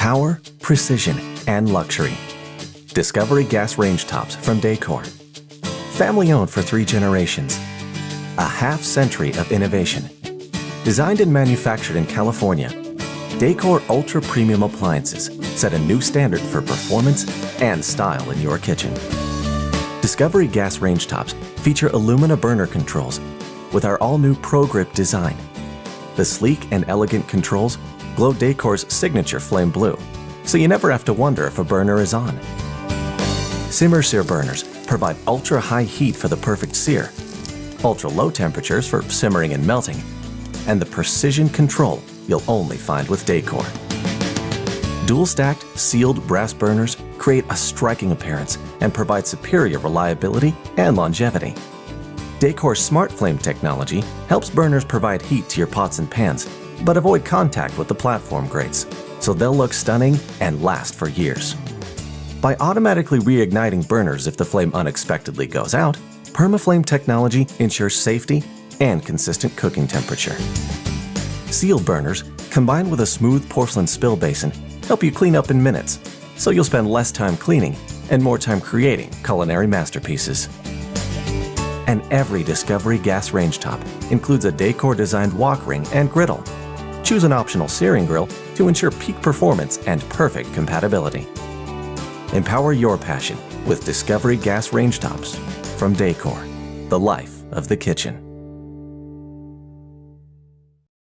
Power, precision, and luxury. Discovery Gas Rangetops from Dacor. Family owned for 3 generations. A half-century of innovation. Designed and manufactured in California, Dacor Ultra Premium appliances set a new standard for performance and style in your kitchen. Discovery Gas Rangetops feature alumina burner controls with our all-new Pro Grip design. The sleek and elegant controls glow Dacor's signature flame blue, so you never have to wonder if a burner is on. SimmerSear burners provide ultra-high heat for the perfect sear, ultra-low temperatures for simmering and melting, and the precision control you'll only find with Dacor. Dual-stacked, sealed brass burners create a striking appearance and provide superior reliability and longevity. Dacor's Smart Flame technology helps burners provide heat to your pots and pans, but avoid contact with the platform grates, so they'll look stunning and last for years. By automatically reigniting burners if the flame unexpectedly goes out, PermaFlame technology ensures safety and consistent cooking temperature. Sealed burners, combined with a smooth porcelain spill basin, help you clean up in minutes, so you'll spend less time cleaning and more time creating culinary masterpieces. And every Discovery Gas Rangetop includes a Dacor-designed wok ring and griddle. Choose an optional searing grill to ensure peak performance and perfect compatibility. Empower your passion with Discovery Gas Rangetops from Dacor, the life of the kitchen.